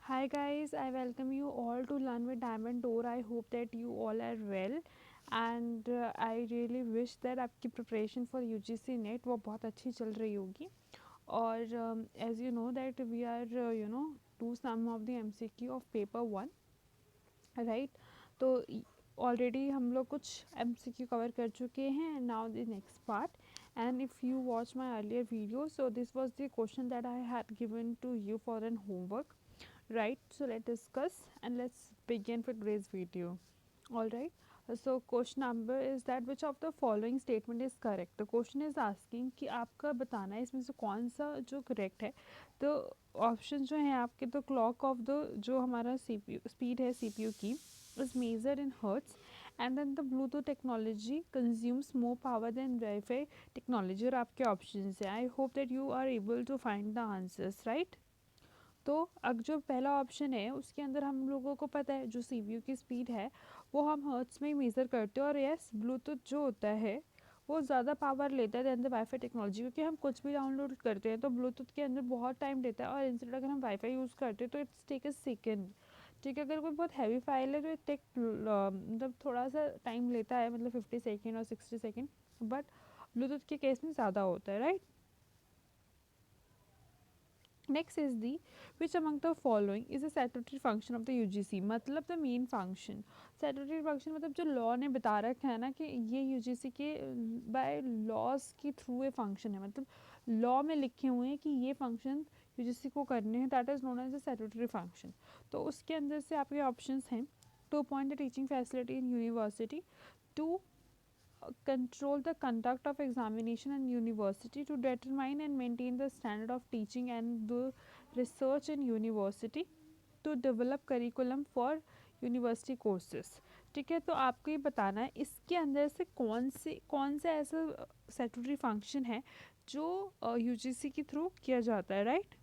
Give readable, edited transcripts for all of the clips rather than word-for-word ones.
Hi guys, I welcome you all to Learn with Diamond Door. I hope that you all are well and I really wish that आपकी preparation for UGC NET वो बहुत अच्छी चल रही होगी और as you know that we are do some of the MCQ of paper 1, right? तो already हम लोग कुछ MCQ कवर कर चुके हैं. Now the next part, and if you watch my earlier video, so this was the question that I had given to you for an homework, right? So let's discuss and let's begin for today's video. All right. So question number is that which of the following statement is correct? The question is asking कि आपका बताना है इसमें से कौन सा जो correct है. तो ऑप्शन जो है आपके, तो क्लॉक ऑफ द जो हमारा CPU स्पीड है CPU की is measured in hertz, and then the Bluetooth technology consumes more power than Wi-Fi technology. और आपके ऑप्शंस है. I hope that you are able to find the answers, right? तो अब जो पहला ऑप्शन है उसके अंदर हम लोगों को पता है जो CPU की स्पीड है वो हम हर्ट्स में ही मेज़र करते हैं. और यस, ब्लूटूथ जो होता है वो ज़्यादा पावर लेता है दैन द वाईफाई टेक्नोलॉजी, क्योंकि हम कुछ भी डाउनलोड करते हैं तो ब्लूटूथ के अंदर बहुत टाइम लेता है, और इंस्टेड अगर हम वाईफाई यूज़ करते हैं तो इट्स टेक अ सेकेंड. ठीक है, अगर कोई बहुत हैवी फाइल है तो टेक मतलब थोड़ा सा टाइम लेता है, मतलब 50 सेकेंड और 60 सेकेंड, बट ब्लूटूथ के केस में ज़्यादा होता है, right? Next is the which among the following is a statutory function of the UGC. मतलब the main function. Statutory function मतलब जो लॉ ने बता रखा है ना कि ये यूजीसी के बाय लॉज के थ्रू ये फंक्शन है, मतलब लॉ में लिखे हुए हैं कि ये फंक्शन यूजीसी को करने हैं, that is known as a statutory function. तो उसके अंदर से आपके ऑप्शंस हैं to appoint the teaching facility in university, to control the conduct of examination in university, to determine and maintain the standard of teaching and the research in university, to develop curriculum for university courses. ठीक है, तो आपको ये बताना है इसके अंदर से कौन सा ऐसा स्टैट्यूटरी फंक्शन है जो यूजीसी के थ्रू किया जाता है, राइट?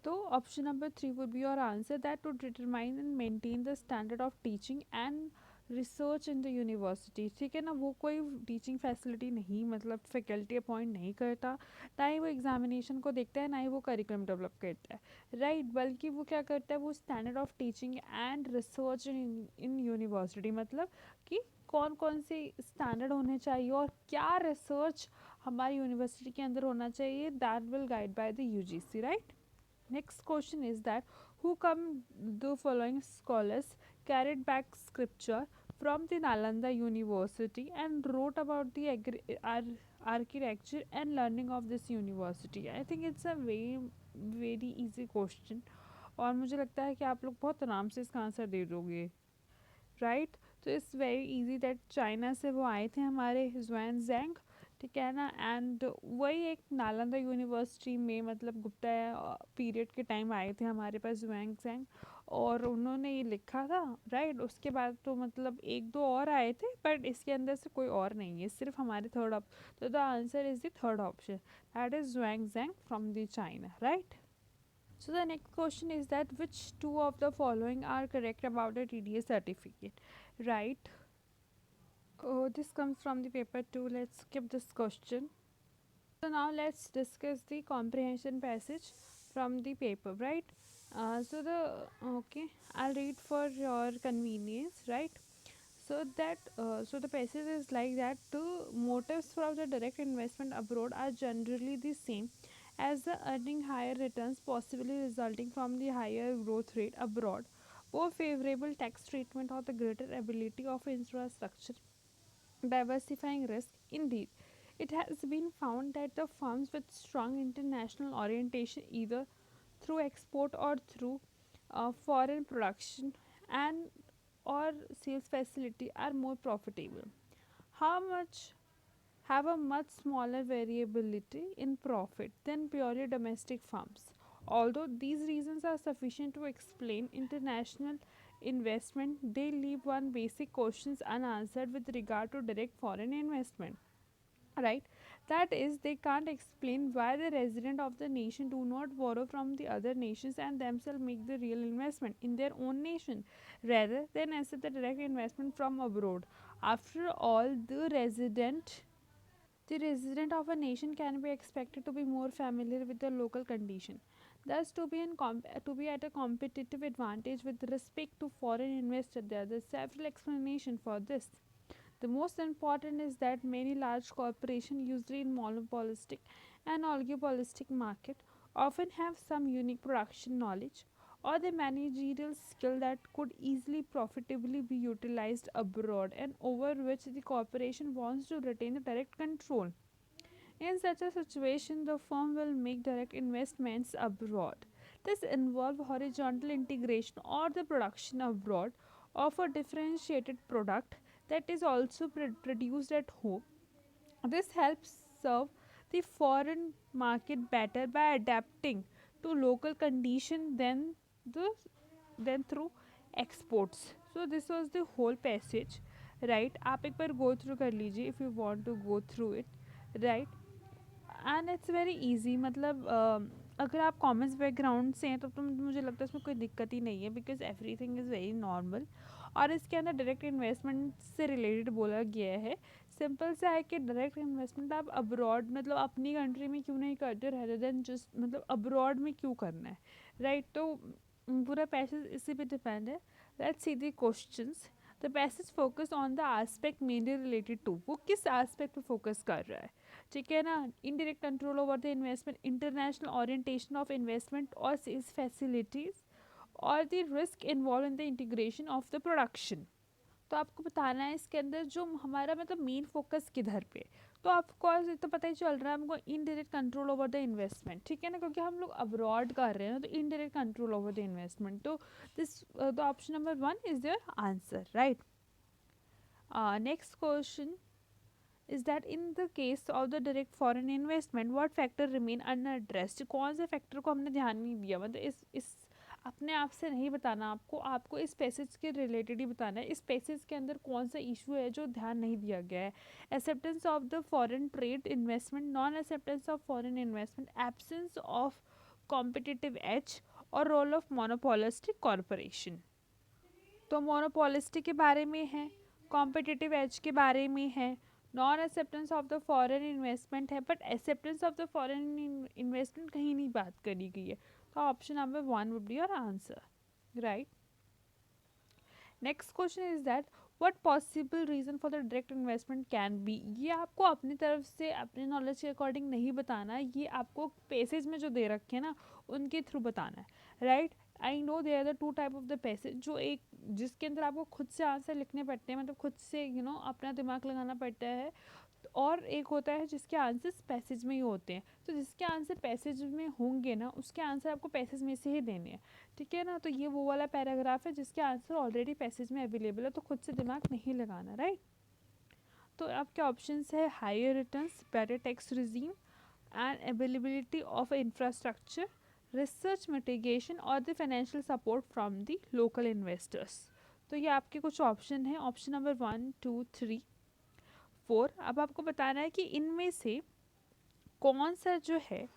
तो option number 3 would be your answer, that to determine and maintain the standard of teaching and research in the university. ठीक है ना, वो कोई टीचिंग फैसिलिटी नहीं, मतलब फैकल्टी अपॉइंट नहीं करता, ना ही वो एग्जामिनेशन को देखता है, ना ही वो करिकुलम डेवलप करता है, राइट? बल्कि वो क्या करता है, वो standard of teaching and research in university, मतलब कि कौन कौन से स्टैंडर्ड होने चाहिए और क्या रिसर्च हमारी यूनिवर्सिटी के अंदर होना चाहिए, that will guide by the UGC, right? Next question is that who come the following scholars carried back scripture from the Nalanda University and wrote about the architecture and learning of this university. I think it's a very easy question और मुझे लगता है कि आप लोग बहुत आराम से इसका आंसर दे दोगे, राइट? तो it's very easy that China से वो आए थे हमारे ज़ुआन ज़ैंग, ठीक है ना, एंड वही एक नालंदा यूनिवर्सिटी में, मतलब गुप्ता पीरियड के टाइम आए थे हमारे पास ज़ुआन ज़ैंग, और उन्होंने ये लिखा था, राइट? उसके बाद तो मतलब एक दो और आए थे, बट इसके अंदर से कोई और नहीं है, सिर्फ हमारे थर्ड तो the answer is the third option, that is Xuan Zhang from the China, right? So the next question is that which two of the following are correct about the TDS certificate, right? Oh, this comes from the paper 2. Let's skip this question. So now let's discuss the comprehension passage from the paper, right? I'll read for your convenience, right? So the passage is like that: the motives for the direct investment abroad are generally the same as the earning higher returns, possibly resulting from the higher growth rate abroad, more favorable tax treatment, or the greater ability of infrastructure diversifying risk. Indeed, it has been found that the firms with strong international orientation, either through export or through foreign production and or sales facility, are more profitable. How much have a much smaller variability in profit than purely domestic firms. Although these reasons are sufficient to explain international investment, they leave one basic question unanswered with regard to direct foreign investment, right? That is, they can't explain why the resident of the nation do not borrow from the other nations and themselves make the real investment in their own nation rather than accept the direct investment from abroad. After all, the resident of a nation can be expected to be more familiar with the local condition Thus, to be at a competitive advantage with respect to foreign investors, there are several explanations for this. The most important is that many large corporations, usually in monopolistic and oligopolistic market, often have some unique production knowledge or the managerial skill that could easily profitably be utilized abroad and over which the corporation wants to retain the direct control. In such a situation, the firm will make direct investments abroad. This involves horizontal integration or the production abroad of a differentiated product that is also produced at home. This helps serve the foreign market better by adapting to local conditions the than through exports. So this was the whole passage, right? आप एक बार go through कर लीजिए if you want to go through it, right? And it's very easy, मतलब अगर आप commerce background से हैं तो मुझे लगता है इसमें कोई दिक्कत ही नहीं है, because everything is very normal. और इसके अंदर डायरेक्ट इन्वेस्टमेंट से रिलेटेड बोला गया है। सिंपल सा है कि डायरेक्ट इन्वेस्टमेंट आप अब्रॉड, मतलब अपनी कंट्री में क्यों नहीं करते, रेदर देन जस्ट मतलब अब्रॉड में क्यों करना है, राइट? तो पूरा पैसेज इसी पे डिपेंड है। Let's see the questions. The passage focus on the aspect mainly related to, वो किस एस्पेक्ट पे फोकस कर रहा है, ठीक है ना? Indirect control over the investment, international orientation of investment और सेल्स फैसिलिटीज, और the risk involve in the integration of the production. तो आपको बताना है इसके अंदर जो हमारा मतलब मेन फोकस किधर पे। तो ऑफकोर्स ये तो पता ही चल रहा है हमको, indirect control over the investment, ठीक है ना, क्योंकि हम लोग अब्रॉड कर रहे हैं ना, तो indirect control over the investment. तो this the option number 1 is their answer, right? Next question is that in the case of the direct foreign investment what factor remain unaddressed, कौन से फैक्टर को हमने ध्यान नहीं दिया, मतलब इस अपने आप से नहीं बताना आपको, आपको इस पैसेज के रिलेटेड ही बताना है। इस पैसेज के अंदर कौन सा इशू है जो ध्यान नहीं दिया गया है? Acceptance of the foreign trade investment, non acceptance of foreign investment, absence of competitive as, और रोल ऑफ मोनोपोलिस्टिक कॉरपोरेशन। तो मोनोपोलिस्टिक के बारे में है, कॉम्पिटिटिव एज के बारे में है, non acceptance of the foreign investment है, but acceptance of the foreign investment कहीं नहीं बात करी गई है। तो option number 1 would be your answer, right? Next question is that what possible reason for the direct investment can be. ये आपको अपनी तरफ से अपने नॉलेज के अकॉर्डिंग नहीं बताना है, ये आपको पेसेज में जो दे रखे हैं ना उनके थ्रू बताना है, right? I know there are the two type of the passage, जो एक जिसके अंदर आपको खुद से आंसर लिखने पड़ते हैं, मतलब खुद से अपना दिमाग लगाना पड़ता है, और एक होता है जिसके आंसर्स पैसेज में ही होते हैं। तो जिसके आंसर पैसेज में होंगे ना उसके आंसर आपको पैसेज में से ही देने हैं, ठीक है ना? तो ये वो वाला पैराग्राफ है जिसके आंसर ऑलरेडी पैसेज में अवेलेबल है, तो खुद से दिमाग नहीं लगाना, राइट? तो आपके ऑप्शंस है higher returns, better tax regime and availability of infrastructure, research mitigation और the financial support from the local investors. तो ये आपके कुछ ऑप्शन हैं, ऑप्शन नंबर 1, 2, 3, 4। अब आपको बताना है कि इनमें से कौन सा जो है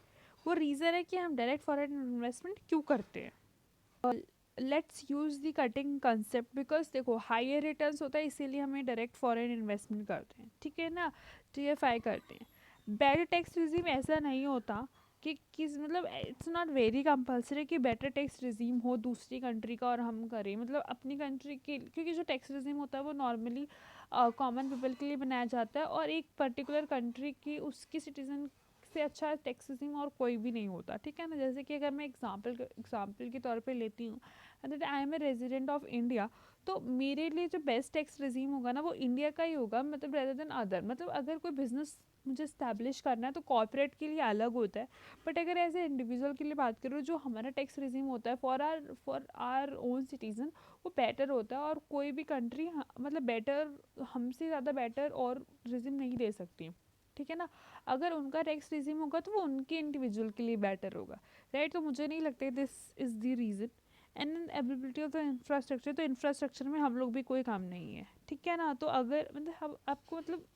वो रीज़न है कि हम डायरेक्ट फॉरेन इन्वेस्टमेंट क्यों करते हैं। Let's use the cutting concept, because देखो हायर रिटर्न्स होता है इसीलिए हमें डायरेक्ट फॉरेन इन्वेस्टमेंट करते हैं, ठीक है ना, TFI करते हैं। बेटर टैक्स रिजीम ऐसा नहीं होता कि किस मतलब इट्स नॉट वेरी कंपल्सरी कि बेटर टैक्स रिजीम हो दूसरी कंट्री का और हम करें, मतलब अपनी कंट्री के, क्योंकि जो टैक्स रिजीम होता है वो नॉर्मली कॉमन पीपल के लिए बनाया जाता है, और एक पर्टिकुलर कंट्री की उसकी सिटीज़न से अच्छा टैक्स रिजीम और कोई भी नहीं होता, ठीक है ना? जैसे कि अगर मैं एग्जांपल के तौर पे लेती हूँ that I am a resident of India, तो मेरे लिए जो बेस्ट टैक्स रिजीम होगा ना वो इंडिया का ही होगा, मतलब रेदर देन अदर। मतलब अगर कोई बिजनेस मुझे इस्टेब्लिश करना है तो कॉर्पोरेट के लिए अलग होता है, बट अगर एज ए इंडिविजुअल के लिए बात करो जो हमारा टैक्स रिजीम होता है फॉर आर ओन सिटीज़न वो बेटर होता है, और कोई भी कंट्री मतलब बेटर हमसे ज़्यादा बेटर और रिजीम नहीं दे सकती, ठीक है ना? अगर उनका टैक्स रिजीम होगा तो वो उनके इंडिविजुअल के लिए बेटर होगा, राइट? तो मुझे नहीं लगता this is the reason. And availability of the infrastructure, तो इंफ्रास्ट्रक्चर में हम लोग भी कोई काम नहीं है, ठीक है ना? तो अगर मतलब आपको मतलब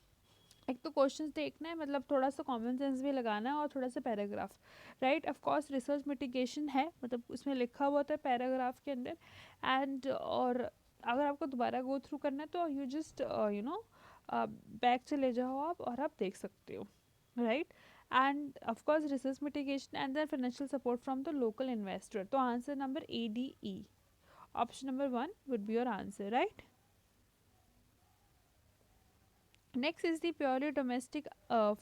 एक तो क्वेश्चंस देखना है, मतलब थोड़ा सा कॉमन सेंस भी लगाना है और थोड़ा सा paragraph, right? Of course research mitigation है, मतलब उसमें लिखा हुआ था पैराग्राफ के अंदर। एंड और अगर आपको दोबारा गो थ्रू करना है तो यू जस्ट बैक चले जाओ आप और आप देख सकते हो, right? and of course resource mitigation and then financial support from the local investor. So answer number ADE, option number 1 would be your answer, right? Next is the purely domestic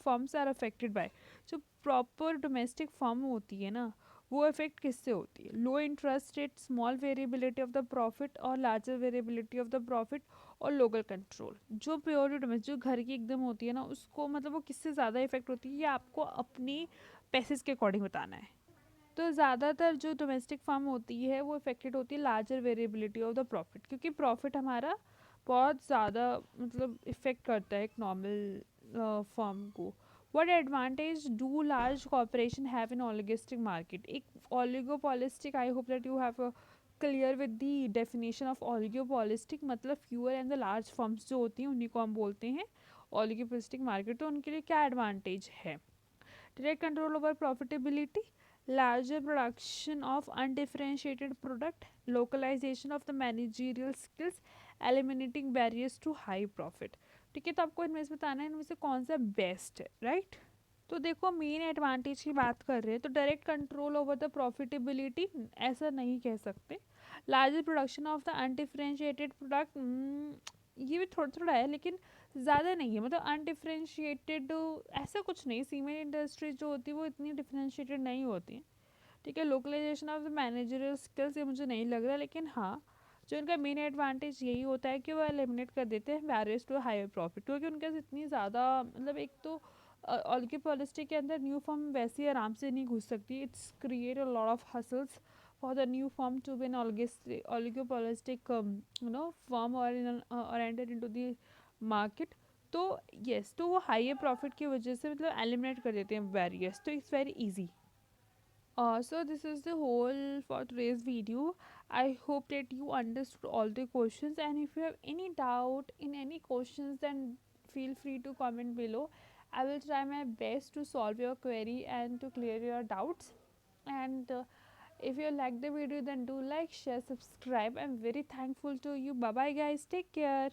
firms are affected by, जो proper domestic firm होती है ना, वो effect किससे होती है? Low interest rate, small variability of the profit और larger variability of the profit और लोकल कंट्रोल। जो प्योरली डोमेस्टिक जो घर की एकदम होती है ना, उसको मतलब वो किससे ज़्यादा इफेक्ट होती है, ये आपको अपनी पैसेज के अकॉर्डिंग बताना है। तो ज़्यादातर जो डोमेस्टिक फर्म होती है वो इफेक्टेड होती है larger variability of the profit, क्योंकि प्रॉफिट हमारा बहुत ज़्यादा मतलब इफ़ेक्ट करता है एक नॉर्मल फर्म को। What advantage do large corporation have in oligopolistic market? एक oligopolistic, I hope that you have clear with the definition of oligopolistic, मतलब fewer and the large firms जो होती हैं उन्हीं को हम बोलते हैं ओलिगोपॉलिस्टिक मार्केट। तो उनके लिए क्या एडवांटेज है? Direct control over profitability, larger production of undifferentiated product, localization of the managerial skills, eliminating barriers to high profit। ठीक है, तो आपको इनमें से बताना है इनमें से कौन सा बेस्ट है, राइट? तो देखो मेन एडवांटेज की बात कर रहे हैं तो direct control over the profitability ऐसा नहीं कह सकते। Larger production of the undifferentiated product, ये भी थोड़ा थोड़ा है लेकिन ज़्यादा नहीं है, मतलब अनडिफरेंशिएटेड ऐसा कुछ नहीं। सीमेंट इंडस्ट्री जो होती है वो इतनी डिफरेंशिएटेड नहीं होती है। ठीक है, localisation of the managerial skills ये मुझे नहीं लग रहा, लेकिन हाँ जो इनका मेन एडवांटेज यही होता है कि वो एलिमिनेट कर देते हैं बैरियर्स टू हायर प्रॉफिट, क्योंकि उनके पास इतनी ज़्यादा मतलब एक तो ऑलिगोपॉलिस्टिक के अंदर न्यू फर्म वैसे ही आराम से नहीं घुस सकती। It's create a lot of hassles for the new firm to be an oligopolistic firm और एंटर इनटू द मार्केट। तो यस, तो वो हायर प्रॉफिट की वजह से मतलब एलिमिनेट कर देते हैं बैरियर्स, तो it's very easy. So this is the whole for today's video. I hope that you understood all the questions, and if you have any doubt in any questions then feel free to comment below. I will try my best to solve your query and to clear your doubts. And if you like the video then do like, share, subscribe. I'm very thankful to you. Bye bye guys, take care.